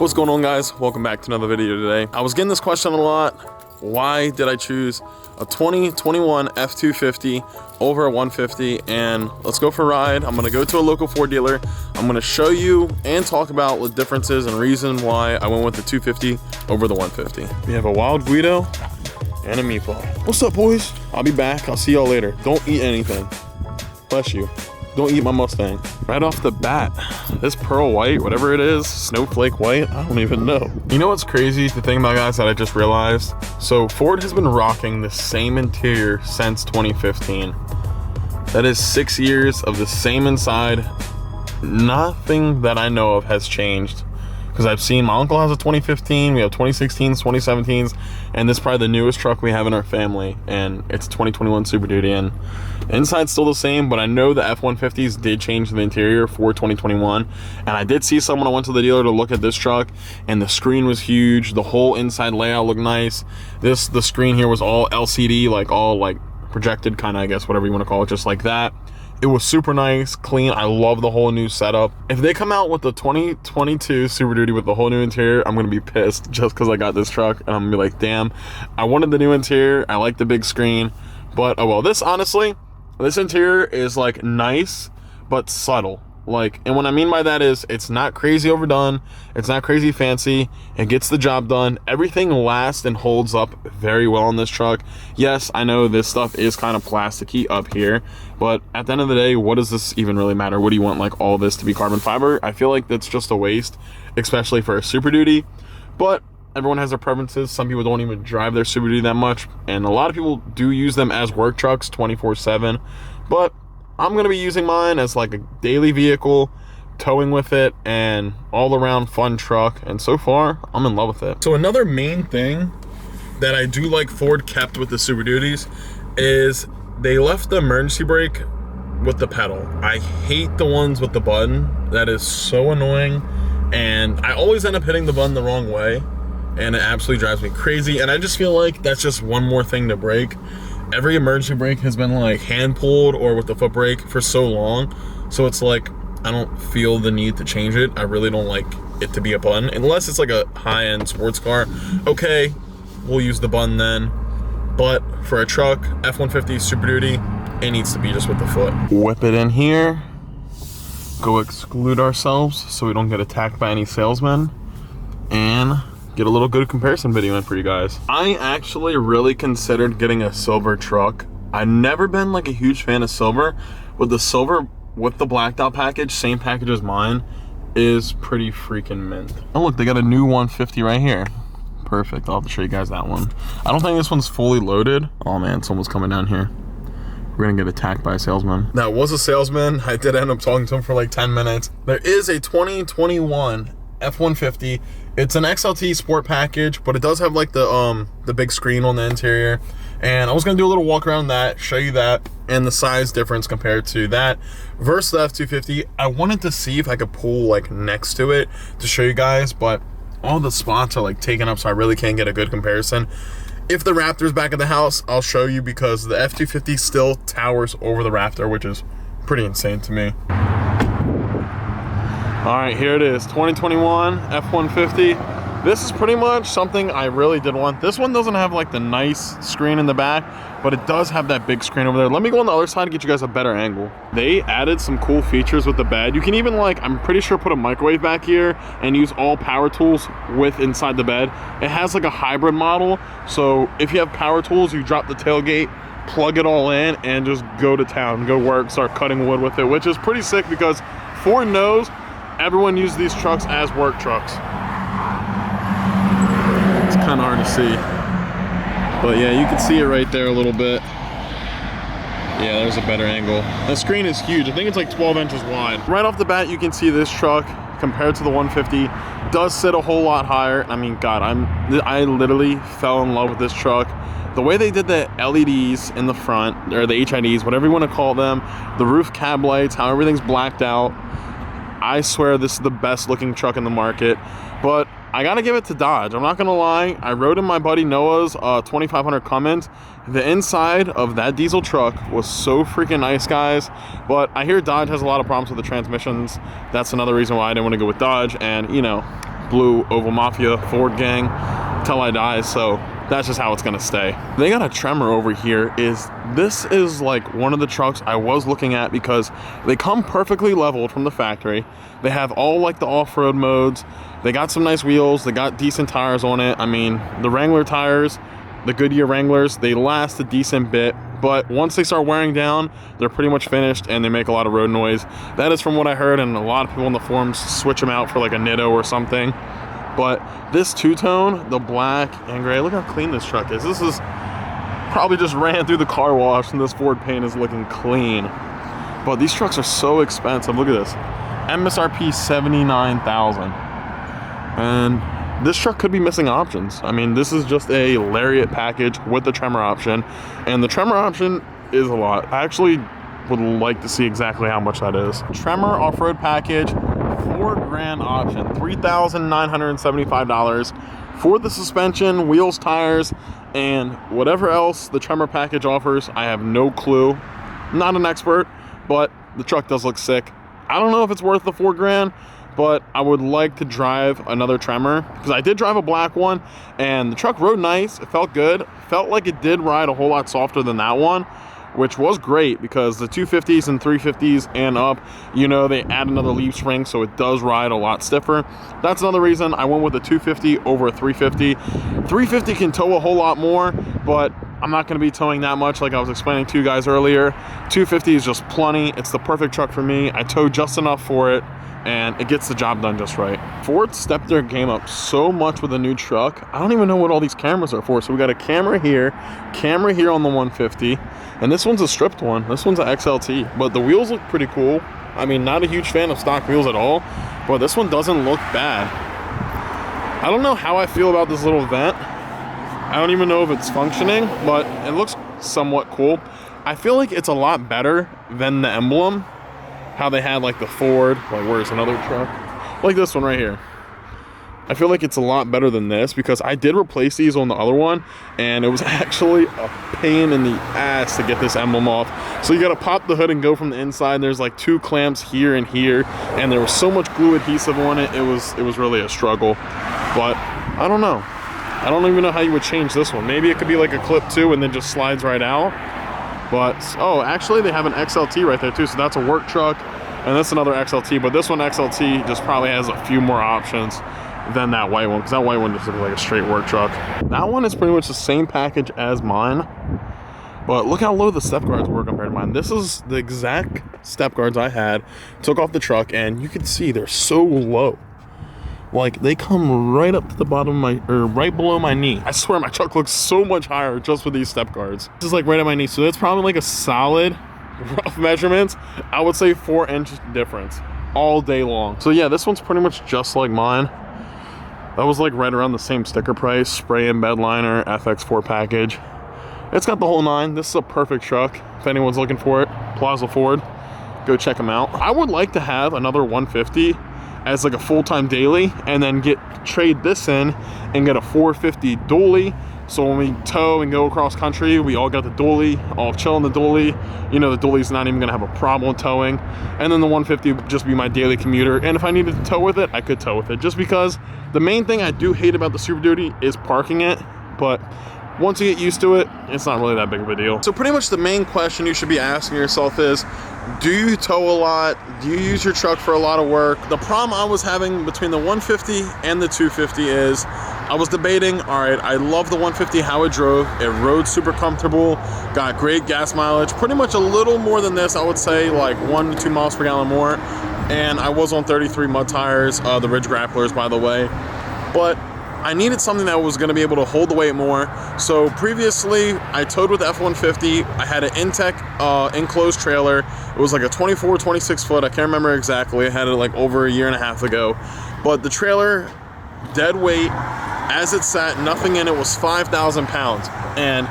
What's going on, guys? Welcome back to another video today. I was getting this question a lot. Why did I choose a 2021 F-250 over a 150? And let's go for a ride. I'm gonna go to a local Ford dealer. I'm gonna show you and talk about the differences and reason why I went with the 250 over the 150. We have a Wild Guido and a meatball. What's up, boys? I'll be back. I'll see y'all later. Don't eat anything. Bless you. Don't eat my Mustang. Right off the bat, this pearl white, whatever it is, snowflake white, I don't even know. You know what's crazy? The thing about, guys, that I just realized? So Ford has been rocking the same interior since 2015. That is 6 years of the same inside. Nothing that I know of has changed. Because I've seen my uncle has a 2015, we have 2016s, 2017s, and this is probably the newest truck we have in our family, and it's a 2021 Super Duty, and inside's still the same, but I know the F-150s did change the interior for 2021, and I did see someone, I went to the dealer to look at this truck, and the screen was huge, the whole inside layout looked nice. The screen here was all LCD, all projected, kind of, I guess, whatever you want to call it, just like that. It was super nice, clean. I love the whole new setup. If they come out with the 2022 Super Duty with the whole new interior, I'm gonna be pissed just because I got this truck, and I'm gonna be like, damn, I wanted the new interior. I like the big screen, but oh well. This, honestly, this interior is like nice but subtle. And what I mean by that is it's not crazy overdone, it's not crazy fancy, it gets the job done. Everything lasts and holds up very well in this truck. Yes, I know this stuff is kind of plasticky up here, but at the end of the day, what does this even really matter? What do you want, all this to be carbon fiber? I feel like that's just a waste, especially for a Super Duty, but everyone has their preferences. Some people don't even drive their Super Duty that much, and a lot of people do use them as work trucks 24/7, but I'm gonna be using mine as a daily vehicle, towing with it, and all around fun truck, and so far I'm in love with it. So another main thing that I do like Ford kept with the Super Duties is they left the emergency brake with the pedal. I hate the ones with the button. That is so annoying, and I always end up hitting the button the wrong way, and it absolutely drives me crazy, and I just feel like that's just one more thing to break. Every emergency brake has been hand pulled or with the foot brake for so long, so it's I don't feel the need to change it. I really don't like it to be a button unless it's a high-end sports car. Okay, we'll use the button then, but for a truck, F-150 Super Duty, it needs to be just with the foot. Whip it in here, go exclude ourselves so we don't get attacked by any salesmen, and get a little good comparison video in for you guys. I actually really considered getting a silver truck. I've never been a huge fan of silver, but the silver with the blacked out package, same package as mine, is pretty freaking mint. Oh look, they got a new 150 right here. Perfect, I'll have to show you guys that one. I don't think this one's fully loaded. Oh man, someone's coming down here. We're gonna get attacked by a salesman. That was a salesman. I did end up talking to him for 10 minutes. There is a 2021 F-150. It's an XLT sport package, but it does have the big screen on the interior, and I was gonna do a little walk around that, show you that, and the size difference compared to that versus the F-250. I wanted to see if I could pull next to it to show you guys, but all the spots are taken up, so I really can't get a good comparison. If the Raptor's back at the house, I'll show you, because the F-250 still towers over the Raptor, which is pretty insane to me. All right, here it is, 2021 F-150. This is pretty much something I really did want. This one doesn't have the nice screen in the back, but it does have that big screen over there. Let me go on the other side to get you guys a better angle. They added some cool features with the bed. You can even I'm pretty sure put a microwave back here and use all power tools with inside the bed. It has a hybrid model, so if you have power tools, you drop the tailgate, plug it all in, and just go to town, go work, start cutting wood with it, which is pretty sick because Ford knows everyone uses these trucks as work trucks. It's kind of hard to see, but yeah, you can see it right there a little bit. Yeah, there's a better angle. The screen is huge. I think it's 12 inches wide. Right off the bat, you can see this truck compared to the 150 does sit a whole lot higher. I mean, God, I literally fell in love with this truck. The way they did the LEDs in the front, or the HIDs, whatever you want to call them, the roof cab lights, how everything's blacked out, I swear this is the best looking truck in the market. But I gotta give it to Dodge. I'm not gonna lie. I rode in my buddy Noah's 2500 Cummins. The inside of that diesel truck was so freaking nice, guys. But I hear Dodge has a lot of problems with the transmissions. That's another reason why I didn't want to go with Dodge. And you know, blue Oval Mafia Ford gang till I die, so that's just how it's gonna stay. They got a Tremor over here. This is like one of the trucks I was looking at because they come perfectly leveled from the factory. They have all like the off-road modes. They got some nice wheels. They got decent tires on it. I mean, the Wrangler tires, the Goodyear Wranglers, they last a decent bit, but once they start wearing down, they're pretty much finished and they make a lot of road noise. That is from what I heard, and a lot of people on the forums switch them out for like a Nitto or something. But this two-tone, the black and gray, look how clean this truck is. This is probably just ran through the car wash and this Ford paint is looking clean. But these trucks are so expensive. Look at this. MSRP $79,000. And this truck could be missing options. I mean, this is just a Lariat package with the Tremor option. And the Tremor option is a lot. I actually would like to see exactly how much that is. Tremor off-road package, $4,000 option, $3,975 for the suspension, wheels, tires, and whatever else the Tremor package offers. I have no clue. Not an expert, but the truck does look sick. I don't know if it's worth the $4,000, but I would like to drive another Tremor because I did drive a black one and the truck rode nice. It felt good. Felt like it did ride a whole lot softer than that one, which was great because the 250s and 350s and up, you know, they add another leaf spring, so it does ride a lot stiffer. That's another reason I went with a 250 over a 350. 350 can tow a whole lot more, but I'm not going to be towing that much like I was explaining to you guys earlier. 250 is just plenty. It's the perfect truck for me. I tow just enough for it, and it gets the job done just right. Ford stepped their game up so much with a new truck. I don't even know what all these cameras are for. So we got a camera here on the 150, and this one's a stripped one. This one's an XLT, but the wheels look pretty cool. I mean, not a huge fan of stock wheels at all, but this one doesn't look bad. I don't know how I feel about this little vent. I don't even know if it's functioning, but it looks somewhat cool. I feel like it's a lot better than the emblem, how they had like the Ford, like where's another truck? Like this one right here. I feel like it's a lot better than this because I did replace these on the other one and it was actually a pain in the ass to get this emblem off. So you gotta pop the hood and go from the inside. There's like 2 clamps here and here, and there was so much glue adhesive on it. It was really a struggle, but I don't know. I don't even know how you would change this one. Maybe it could be like a clip too and then just slides right out. But, oh, actually they have an XLT right there too, so that's a work truck, and that's another XLT, but this one XLT just probably has a few more options than that white one, because that white one just looks like a straight work truck. That one is pretty much the same package as mine, but look how low the step guards were compared to mine. This is the exact step guards I had, took off the truck, and you can see they're so low. Like, they come right up to the bottom of my, or right below my knee. I swear my truck looks so much higher just with these step guards. This is like right at my knee, so it's probably like a solid, rough measurements, I would say 4-inch difference all day long. So yeah, this one's pretty much just like mine. That was like right around the same sticker price, spray and bed liner, FX4 package. It's got the whole 9. This is a perfect truck. If anyone's looking for it, Plaza Ford, go check them out. I would like to have another 150 as like a full-time daily, and then trade this in and get a 450 dually. So when we tow and go across country, we all got the dually, all chill in the dually. You know, the dually's not even gonna have a problem towing. And then the 150 would just be my daily commuter. And if I needed to tow with it, I could tow with it. Just because the main thing I do hate about the Super Duty is parking it, but once you get used to it, it's not really that big of a deal. So pretty much the main question you should be asking yourself is, do you tow a lot? Do you use your truck for a lot of work? The problem I was having between the 150 and the 250 is, I was debating, all right, I love the 150, how it drove. It rode super comfortable, got great gas mileage, pretty much a little more than this, I would say like 1 to 2 miles per gallon more. And I was on 33 mud tires, the Ridge Grapplers, by the way. But I needed something that was gonna be able to hold the weight more. So previously, I towed with the F-150. I had an Intech enclosed trailer. It was like a 24, 26 foot, I can't remember exactly. I had it like over 1.5 years ago. But the trailer, dead weight, as it sat, nothing in it, was 5,000 pounds. And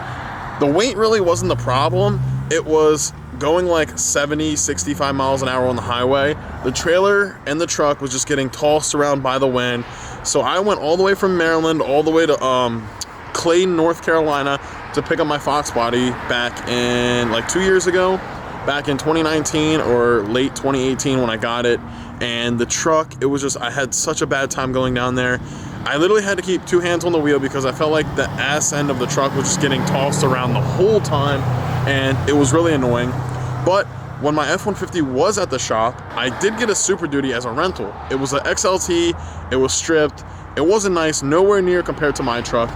the weight really wasn't the problem. It was going like 70, 65 miles an hour on the highway. The trailer and the truck was just getting tossed around by the wind. So I went all the way from Maryland all the way to Clayton, North Carolina to pick up my Fox body back in like 2 years ago, back in 2019 or late 2018 when I got it. and the truck, it was just, I had such a bad time going down there. I literally had to keep 2 hands on the wheel because I felt like the ass end of the truck was just getting tossed around the whole time, and it was really annoying. But when my F-150 was at the shop, I did get a Super Duty as a rental. It was an XLT, it was stripped, it wasn't nice, nowhere near compared to my truck.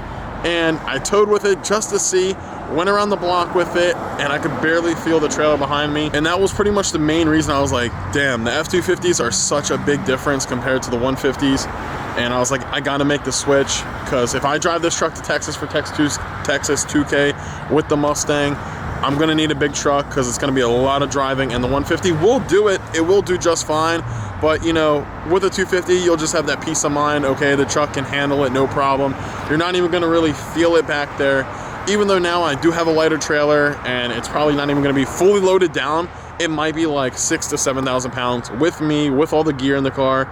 And I towed with it just to see, went around the block with it, and I could barely feel the trailer behind me. And that was pretty much the main reason I was like, damn, the F-250s are such a big difference compared to the 150s. And I was like, I gotta make the switch, because if I drive this truck to Texas for Texas 2K with the Mustang, I'm gonna need a big truck because it's gonna be a lot of driving, and the 150 will do it. It will do just fine. But you know, with a 250, you'll just have that peace of mind. Okay, the truck can handle it, no problem. You're not even gonna really feel it back there. Even though now I do have a lighter trailer and it's probably not even gonna be fully loaded down, it might be like 6,000 to 7,000 pounds with me, with all the gear in the car.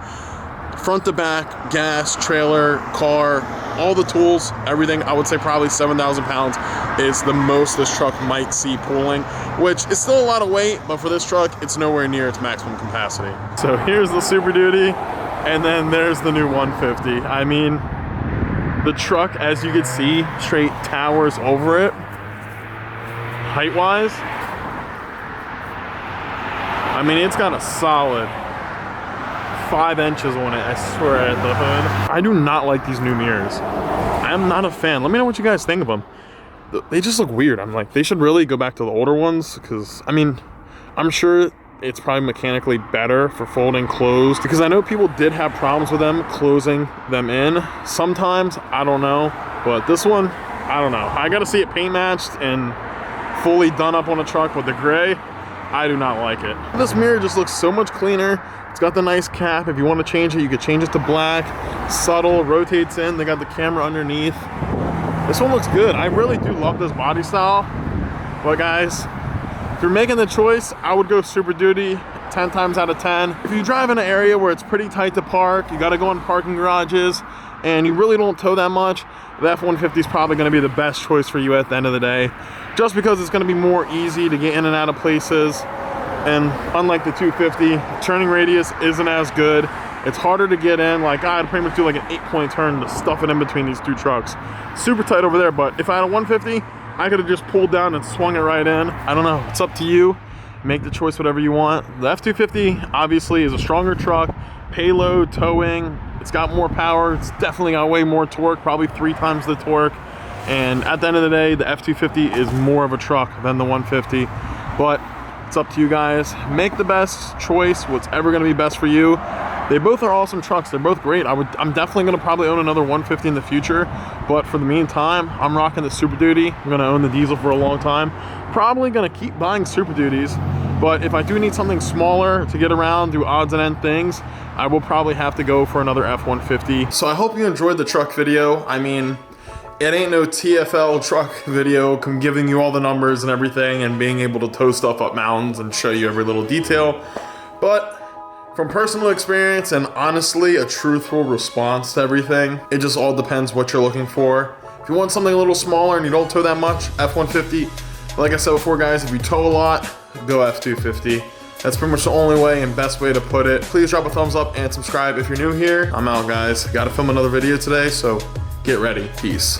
Front to back, gas, trailer, car, all the tools, everything, I would say probably 7,000 pounds is the most this truck might see pulling, which is still a lot of weight, but for this truck, it's nowhere near its maximum capacity. So here's the Super Duty, and then there's the new 150. I mean, the truck, as you can see, straight towers over it, height-wise. I mean, it's got a solid 5 inches on it, I swear, at the hood. I do not like these new mirrors. I'm not a fan. Let me know what you guys think of them. They just look weird. I'm like, they should really go back to the older ones, because, I mean, I'm sure it's probably mechanically better for folding closed, because I know people did have problems with them closing them in. Sometimes, I don't know, but this one, I don't know. I gotta see it paint matched and fully done up on a truck with the gray. I do not like it. This mirror just looks so much cleaner. It's got the nice cap. If you want to change it, you could change it to black. Subtle, rotates in. They got the camera underneath. This one looks good. I really do love this body style. But guys, if you're making the choice, I would go Super Duty 10 times out of 10. If you drive in an area where it's pretty tight to park, you got to go in parking garages, and you really don't tow that much, the F-150 is probably going to be the best choice for you at the end of the day, just because it's going to be more easy to get in and out of places. And unlike the 250, turning radius isn't as good. It's harder to get in. Like, I had to pretty much do like an 8-point turn to stuff it in between these two trucks. Super tight over there, but if I had a 150, I could have just pulled down and swung it right in. I don't know, it's up to you. Make the choice whatever you want. The F-250 obviously is a stronger truck, payload, towing, it's got more power, it's definitely got way more torque, probably 3 times the torque. And at the end of the day, the F-250 is more of a truck than the 150. But it's up to you guys. Make the best choice, what's ever gonna be best for you. They both are awesome trucks. They're both great. I'm definitely gonna probably own another 150 in the future, but for the meantime, I'm rocking the Super Duty. I'm gonna own the diesel for a long time. Probably gonna keep buying Super Duties, but if I do need something smaller to get around, do odds and end things, I will probably have to go for another F-150. So I hope you enjoyed the truck video. I mean, it ain't no TFL truck video giving you all the numbers and everything and being able to tow stuff up mountains and show you every little detail. But from personal experience and honestly a truthful response to everything, it just all depends what you're looking for. If you want something a little smaller and you don't tow that much, F-150. Like I said before, guys, if you tow a lot, go F-250. That's pretty much the only way and best way to put it. Please drop a thumbs up and subscribe if you're new here. I'm out, guys. Gotta film another video today, so get ready. Peace.